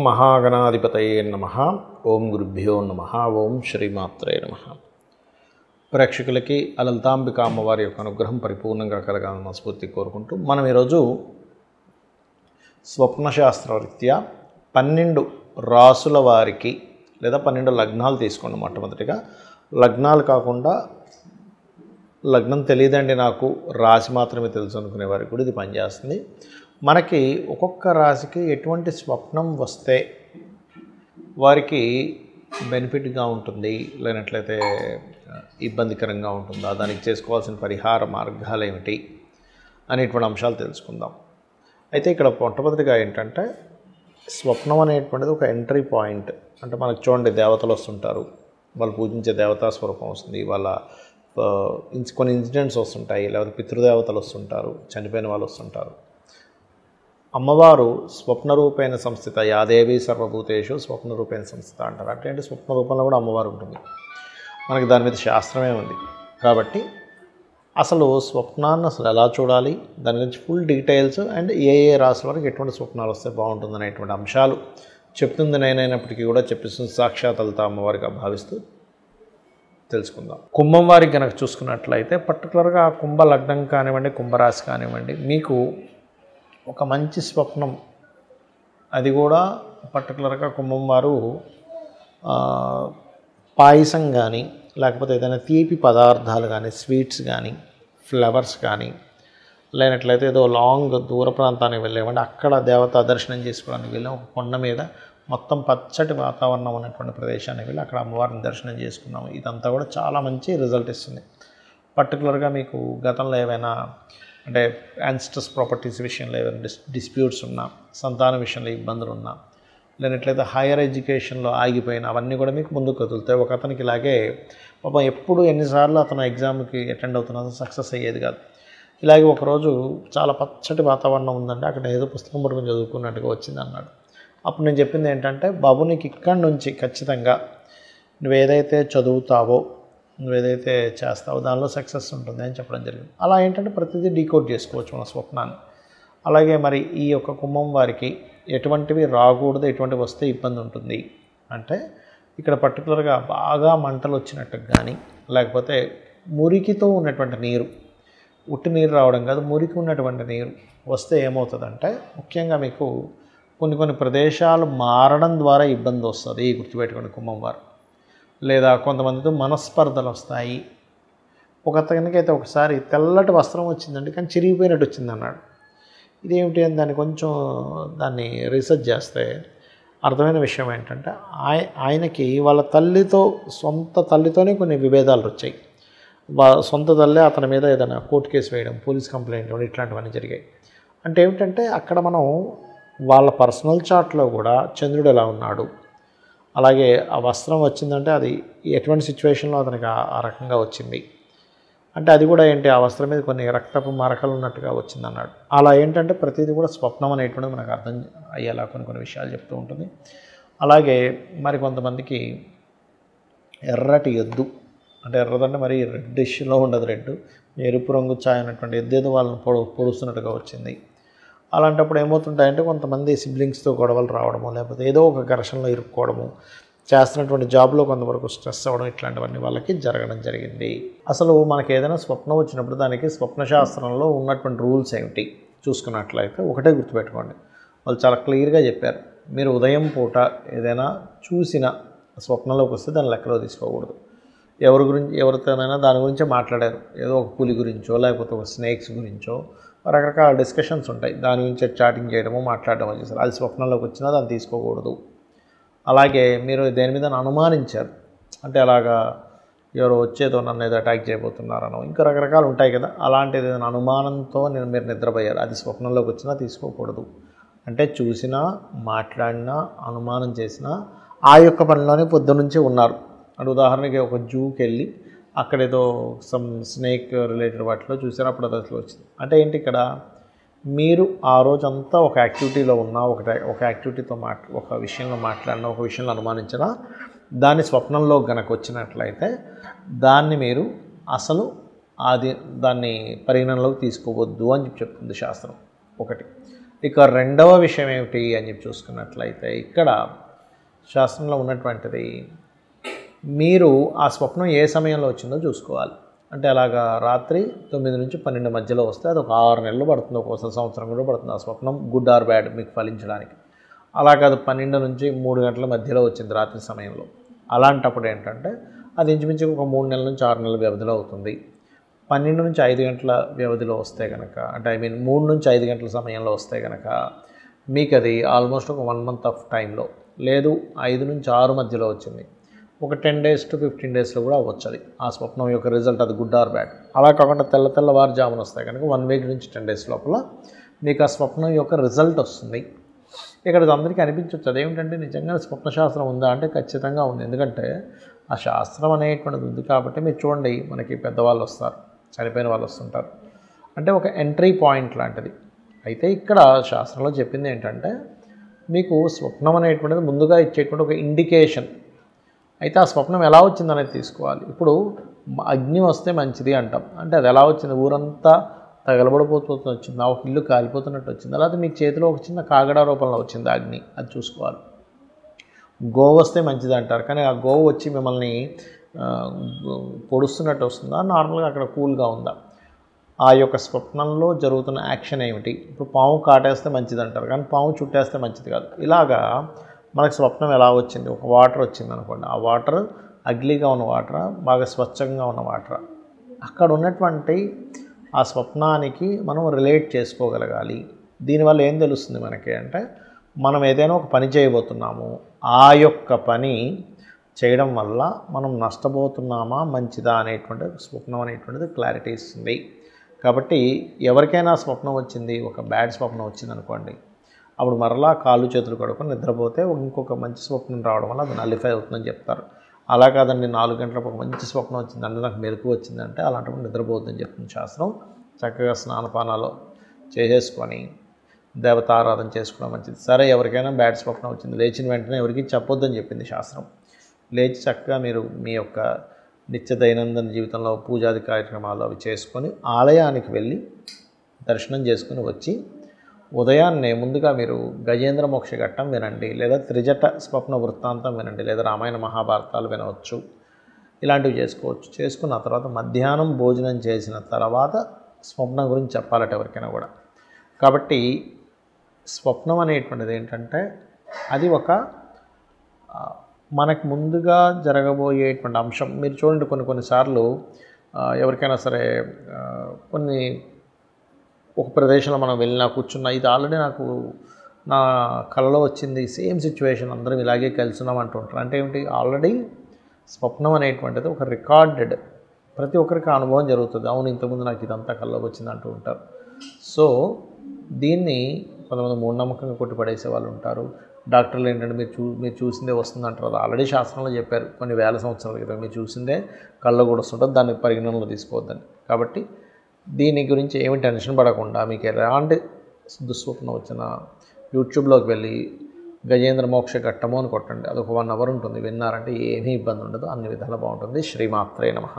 మహాగణాధిపతయే నమః. ఓం గురుభ్యో నమః. ఓం శ్రీమాత్రే నమః. ప్రేక్షకులకి లలితాంబిక అమ్మవారి యొక్క అనుగ్రహం పరిపూర్ణంగా కలగాలని మనస్ఫూర్తి కోరుకుంటూ మనం ఈరోజు స్వప్నశాస్త్రరీత్యా 12 రాసుల వారికి లేదా 12 లగ్నాలు తీసుకోండి. మొట్టమొదటిగా లగ్నాలు కాకుండా లగ్నం తెలియదండి నాకు రాశి మాత్రమే తెలుసు అనుకునే వారికి కూడా ఇది పనిచేస్తుంది. మనకి ఒక్కొక్క రాశికి ఎటువంటి స్వప్నం వస్తే వారికి బెనిఫిట్గా ఉంటుంది, లేనట్లయితే ఇబ్బందికరంగా ఉంటుందా, దానికి చేసుకోవాల్సిన పరిహార మార్గాలు ఏమిటి అనేటువంటి అంశాలు తెలుసుకుందాం. అయితే ఇక్కడ మొట్టమొదటిగా ఏంటంటే స్వప్నం అనేటువంటిది ఒక ఎంట్రీ పాయింట్. అంటే మనకు చూడండి, దేవతలు వస్తుంటారు, వాళ్ళు పూజించే దేవతా స్వరూపం వస్తుంది, వాళ్ళ కొన్ని ఇన్సిడెంట్స్ వస్తుంటాయి, లేకపోతే పితృదేవతలు వస్తుంటారు, చనిపోయిన వాళ్ళు వస్తుంటారు. అమ్మవారు స్వప్నరూపేణ సంస్థిత, యాదేవి సర్వభూతేషు స్వప్నరూపేణ సంస్థిత అంటారు. అంటే స్వప్న రూపంలో కూడా అమ్మవారు ఉంటుంది. మనకి దాని మీద శాస్త్రమే ఉంది. కాబట్టి అసలు స్వప్నాన్ని అసలు ఎలా చూడాలి, దాని గురించి ఫుల్ డీటెయిల్స్ అండ్ ఏ రాశుల వరకు ఎటువంటి స్వప్నాలు వస్తే బాగుంటుంది అనేటువంటి అంశాలు చెప్తుంది నేనైనప్పటికీ కూడా చెప్పిస్తుంది సాక్షాత్ లలిత అమ్మవారిగా భావిస్తూ తెలుసుకుందాం. కుంభం వారికి కనుక చూసుకున్నట్లయితే పర్టికులర్గా కుంభ లగ్నం కానివ్వండి, కుంభరాశి కానివ్వండి, మీకు ఒక మంచి స్వప్నం, అది కూడా పర్టికులర్గా కుంభం వారు పాయసం కానీ, లేకపోతే ఏదైనా తీపి పదార్థాలు కానీ, స్వీట్స్ కానీ, ఫ్లవర్స్ కానీ, లేనట్లయితే ఏదో లాంగ్ దూర ప్రాంతానికి వెళ్ళేవండి, అక్కడ దేవతా దర్శనం చేసుకోవడానికి వెళ్ళాం. ఒక కొండ మీద మొత్తం పచ్చటి వాతావరణం ఉన్నటువంటి ప్రదేశానికి వెళ్ళి అక్కడ అమ్మవారిని దర్శనం చేసుకున్నాము. ఇదంతా కూడా చాలా మంచి రిజల్ట్ ఇస్తుంది. పర్టికులర్గా మీకు గతంలో ఏవైనా అంటే యాన్స్టర్స్ ప్రాపర్టీస్ విషయంలో ఏమైనా డిస్ప్యూట్స్ ఉన్నా, సంతాన విషయంలో ఇబ్బందులు ఉన్నా, లేనట్లయితే హైయర్ ఎడ్యుకేషన్లో ఆగిపోయిన అవన్నీ కూడా మీకు ముందుకు కదులుతాయి. ఒక అతనికి ఇలాగే పాపం ఎప్పుడు ఎన్నిసార్లు అతను ఎగ్జామ్కి అటెండ్ అవుతున్నా సక్సెస్ అయ్యేది కాదు. ఇలాగే ఒకరోజు చాలా పచ్చటి వాతావరణం ఉందంటే అక్కడ ఏదో పుస్తకం పట్టుకుని చదువుకున్నట్టుగా వచ్చింది అన్నాడు. అప్పుడు నేను చెప్పింది ఏంటంటే, బాబు నీకు ఇక్కడి నుంచి ఖచ్చితంగా నువ్వేదైతే చదువుతావో, నువ్వేదైతే చేస్తావో దానిలో సక్సెస్ ఉంటుంది అని చెప్పడం జరిగింది. అలా ఏంటంటే ప్రతిదీ డీకోడ్ చేసుకోవచ్చు మన స్వప్నాన్ని. అలాగే మరి ఈ యొక్క కుంభం వారికి ఎటువంటివి రాకూడదు, ఎటువంటివి వస్తే ఇబ్బంది ఉంటుంది అంటే, ఇక్కడ పర్టికులర్గా బాగా మంటలు వచ్చినట్టు కానీ, లేకపోతే మురికితో ఉన్నటువంటి నీరు, ఉట్టి నీరు రావడం కాదు, మురికి ఉన్నటువంటి నీరు వస్తే ఏమవుతుందంటే, ముఖ్యంగా మీకు కొన్ని ప్రదేశాలు మారడం ద్వారా ఇబ్బంది వస్తుంది, గుర్తుపెట్టుకోండి కుంభం వారు. లేదా కొంతమందితో మనస్పర్ధలు వస్తాయి. ఒక అతనికైతే ఒకసారి తెల్లటి వస్త్రం వచ్చిందండి, కానీ చిరిగిపోయినట్టు వచ్చింది అన్నాడు. ఇదేమిటి అని దాన్ని రీసెర్చ్ చేస్తే అర్థమైన విషయం ఏంటంటే, ఆయనకి వాళ్ళ సొంత తల్లితోనే కొన్ని విభేదాలు వచ్చాయి. సొంత తల్లే అతని మీద ఏదైనా కోర్టు కేసు వేయడం, పోలీస్ కంప్లైంట్ ఇవ్వడం, ఇట్లాంటివన్నీ జరిగాయి. అంటే ఏమిటంటే అక్కడ మనం వాళ్ళ పర్సనల్ చార్ట్లో కూడా చంద్రుడు ఎలా ఉన్నాడు, అలాగే ఆ వస్త్రం వచ్చిందంటే అది ఎటువంటి సిచ్యువేషన్లో అతనికి ఆ రకంగా వచ్చింది అంటే, అది కూడా ఏంటి, ఆ వస్త్రం మీద కొన్ని రక్తపు మరకలు ఉన్నట్టుగా వచ్చింది అన్నాడు. అలా ఏంటంటే ప్రతిదీ కూడా స్వప్నం అనేటువంటిది మనకు అర్థం అయ్యేలా కొన్ని విషయాలు చెప్తూ ఉంటుంది. అలాగే మరి కొంతమందికి ఎర్రటి ఎద్దు, అంటే ఎర్రదంటే మరి రెడ్డిష్లో ఉండదు, ఎరుపు రంగు ఛాయ ఉన్నటువంటి ఎద్దేదో వాళ్ళని పొడుస్తున్నట్టుగా వచ్చింది. అలాంటప్పుడు ఏమవుతుంటాయంటే కొంతమంది సిబ్లింగ్స్తో గొడవలు రావడము, లేకపోతే ఏదో ఒక ఘర్షణలో ఇరుక్కోవడము, చేస్తున్నటువంటి జాబ్లో కొంతవరకు స్ట్రెస్ అవ్వడం, ఇట్లాంటివన్నీ వాళ్ళకి జరగడం జరిగింది. అసలు మనకి ఏదైనా స్వప్నం వచ్చినప్పుడు దానికి స్వప్నశాస్త్రంలో ఉన్నటువంటి రూల్స్ ఏమిటి చూసుకున్నట్లయితే ఒకటే గుర్తుపెట్టుకోండి. వాళ్ళు చాలా క్లియర్గా చెప్పారు, మీరు ఉదయం పూట ఏదైనా చూసిన స్వప్నంలోకి వస్తే దాన్ని లెక్కలో తీసుకోకూడదు. ఎవరితోనైనా దాని గురించే మాట్లాడారు, ఏదో ఒక పులి గురించో లేకపోతే ఒక స్నేక్స్ గురించో రకరకాల డిస్కషన్స్ ఉంటాయి, దాని గురించి చాటింగ్ చేయడము, మాట్లాడడం చేశారు, అది స్వప్నంలోకి వచ్చినా దాన్ని తీసుకోకూడదు. అలాగే మీరు దేని మీద అనుమానించారు అంటే, అలాగా ఎవరో వచ్చేదో నన్ను ఏదో అటాక్ చేయబోతున్నారనో, ఇంకా రకరకాలు ఉంటాయి కదా, అలాంటిది ఏదైనా అనుమానంతో మీరు నిద్రపోయారు, అది స్వప్నంలోకి వచ్చినా తీసుకోకూడదు. అంటే చూసినా, మాట్లాడినా, అనుమానం చేసినా ఆ యొక్క పనిలోనే పొద్దునుంచి ఉన్నారు. అంటే ఉదాహరణకి ఒక జూకి వెళ్ళి అక్కడేదో సమ్ స్నేక్ రిలేటెడ్ వాటిలో చూసారు, అప్పుడు అది అసలు వచ్చింది. అంటే ఏంటి, ఇక్కడ మీరు ఆ రోజంతా ఒక యాక్టివిటీలో ఉన్నా, ఒక యాక్టివిటీతో ఒక విషయంలో మాట్లాడినా, ఒక విషయంలో అనుమానించినా, దాన్ని స్వప్నంలో గనక వచ్చినట్లయితే దాన్ని మీరు అసలు దాన్ని పరిగణనలోకి తీసుకోవద్దు అని చెప్తుంది శాస్త్రం. ఒకటి ఇక రెండవ విషయం ఏమిటి అని చెప్పి చూసుకున్నట్లయితే ఇక్కడ శాస్త్రంలో ఉన్నటువంటిది మీరు ఆ స్వప్నం ఏ సమయంలో వచ్చిందో చూసుకోవాలి. అంటే అలాగా రాత్రి 9 నుంచి 12 మధ్యలో వస్తే అది ఒక 6 నెలలు పడుతుంది, ఒక్కోసారి సంవత్సరం కూడా పడుతుంది ఆ స్వప్నం గుడ్ ఆర్ బ్యాడ్ మీకు ఫలించడానికి. అలా కాదు 12 నుంచి 3 గంటల మధ్యలో వచ్చింది రాత్రి సమయంలో, అలాంటప్పుడు ఏంటంటే అది ఇంచుమించు ఒక 3 నెలల నుంచి 6 నెలల వ్యవధిలో అవుతుంది. 12 నుంచి 5 గంటల వ్యవధిలో వస్తే కనుక, అంటే 3 నుంచి 5 గంటల సమయంలో వస్తే కనుక మీకు అది ఆల్మోస్ట్ ఒక 1 మంత్ ఆఫ్ టైంలో, లేదు 5 నుంచి 6 మధ్యలో వచ్చింది, ఒక 10 days to 15 daysలో కూడా అవ్వచ్చు అది ఆ స్వప్నం యొక్క రిజల్ట్, అది గుడ్ ఆర్ బ్యాడ్. అలా కాకుండా తెల్లవారుజామున వస్తాయి కనుక 1 week నుంచి 10 days లోపల మీకు ఆ స్వప్నం యొక్క రిజల్ట్ వస్తుంది. ఇక్కడ అందరికీ అనిపించవచ్చు అదేమిటంటే నిజంగా స్వప్నశాస్త్రం ఉందా అంటే ఖచ్చితంగా ఉంది. ఎందుకంటే ఆ శాస్త్రం అనేటువంటిది ఉంది కాబట్టి మీరు చూడండి, మనకి పెద్దవాళ్ళు వస్తారు, చనిపోయిన వాళ్ళు వస్తుంటారు, అంటే ఒక ఎంట్రీ పాయింట్ లాంటిది. అయితే ఇక్కడ శాస్త్రంలో చెప్పింది ఏంటంటే మీకు స్వప్నం అనేటువంటిది ముందుగా ఇచ్చేటువంటి ఒక ఇండికేషన్. అయితే ఆ స్వప్నం ఎలా వచ్చిందనేది తీసుకోవాలి. ఇప్పుడు అగ్ని వస్తే మంచిది అంటాం, అంటే అది ఎలా వచ్చింది, ఊరంతా తగలబడిపోతూ వచ్చిందా, ఒక ఇల్లు కాలిపోతున్నట్టు వచ్చిందా, లేకపోతే మీకు చేతిలో ఒక చిన్న కాగడా రూపంలో వచ్చింది అగ్ని, అది చూసుకోవాలి. గోవు వస్తే మంచిది అంటారు, కానీ ఆ గోవు వచ్చి మిమ్మల్ని పొడుస్తున్నట్టు వస్తుందా, నార్మల్గా అక్కడ కూల్గా ఉందా, ఆ యొక్క స్వప్నంలో జరుగుతున్న యాక్షన్ ఏమిటి. ఇప్పుడు పాము కాటేస్తే మంచిది అంటారు, కానీ పాము చుట్టేస్తే మంచిది కాదు. ఇలాగా మనకు స్వప్నం ఎలా వచ్చింది, ఒక వాటర్ వచ్చింది అనుకోండి, ఆ వాటర్ అగ్లీగా ఉన్న వాటరా, బాగా స్వచ్ఛంగా ఉన్న వాటరా, అక్కడ ఉన్నటువంటి ఆ స్వప్నానికి మనం రిలేట్ చేసుకోగలగాలి. దీనివల్ల ఏం తెలుస్తుంది మనకి అంటే మనం ఏదైనా ఒక పని చేయబోతున్నాము, ఆ యొక్క పని చేయడం వల్ల మనం నష్టపోతున్నామా మంచిదా అనేటువంటి స్వప్నం అనేటువంటిది క్లారిటీ ఇస్తుంది. కాబట్టి ఎవరికైనా స్వప్నం వచ్చింది, ఒక బ్యాడ్ స్వప్నం వచ్చింది అనుకోండి, అప్పుడు మరలా కాళ్ళు చేతులు కడుక్కొని నిద్రపోతే ఇంకొక మంచి స్వప్నం రావడం వల్ల అది నలిఫై అవుతుందని చెప్తారు. అలా కాదండి 4 గంటలకు ఒక మంచి స్వప్నం వచ్చిందంటే నాకు మెలకు వచ్చిందంటే అలాంటప్పుడు నిద్రపోతుందని చెప్తుంది శాస్త్రం. చక్కగా స్నానపానాలు చేసేసుకొని దేవతారాధన చేసుకోవడం మంచిది. సరే ఎవరికైనా బ్యాడ్ స్వప్నం వచ్చింది, లేచిన వెంటనే ఎవరికి చెప్పొద్దని చెప్పింది శాస్త్రం. లేచి చక్కగా మీరు మీ యొక్క నిత్య దైనందిన జీవితంలో పూజాది కార్యక్రమాలు అవి చేసుకొని ఆలయానికి వెళ్ళి దర్శనం చేసుకుని వచ్చి ఉదయాన్నే ముందుగా మీరు గజేంద్ర మోక్ష ఘట్టం వినండి, లేదా త్రిజట స్వప్న వృత్తాంతం వినండి, లేదా రామాయణ మహాభారతాలు వినవచ్చు, ఇలాంటివి చేసుకోవచ్చు. చేసుకున్న తర్వాత మధ్యాహ్నం భోజనం చేసిన తర్వాత స్వప్నం గురించి చెప్పాలట ఎవరికైనా కూడా. కాబట్టి స్వప్నం అనేటువంటిది ఏంటంటే అది ఒక మనకు ముందుగా జరగబోయేటువంటి అంశం. మీరు చూడండి కొన్నిసార్లు ఎవరికైనా సరే ఒక ప్రదేశంలో మనం వెళ్ళినా కూర్చున్నా, ఇది ఆల్రెడీ నాకు నా కలలో వచ్చింది, సేమ్ సిచ్యువేషన్, అందరం ఇలాగే కలిసినాం అంటుంటారు. అంటే ఏమిటి, ఆల్రెడీ స్వప్నం అనేటువంటిది ఒక రికార్డెడ్, ప్రతి ఒక్కరికి అనుభవం జరుగుతుంది. అవును ఇంతకుముందు నాకు ఇదంతా కల్లోకి వచ్చింది అంటూ ఉంటారు. సో దీన్ని కొంతమంది మూఢనమ్మకంగా కొట్టిపడేసే వాళ్ళు ఉంటారు. డాక్టర్లు ఏంటంటే మీరు చూసిందే వస్తుంది అంటారు. అది ఆల్రెడీ శాస్త్రంలో చెప్పారు కొన్ని వేల సంవత్సరాల క్రితం, మీరు చూసిందే కళ్ళలో కూడా వస్తుంటుంది, దాన్ని పరిగణనలో తీసుకోవద్దని. కాబట్టి దీని గురించి ఏమి టెన్షన్ పడకుండా మీకు ఎలాంటి దుస్వప్నం వచ్చినా యూట్యూబ్లోకి వెళ్ళి గజేంద్ర మోక్ష ఘట్టము అని కొట్టండి, అది ఒక 1 hour ఉంటుంది, విన్నారంటే ఏమీ ఇబ్బంది ఉండదు, అన్ని విధాలు బాగుంటుంది. శ్రీమాత్రే నమః.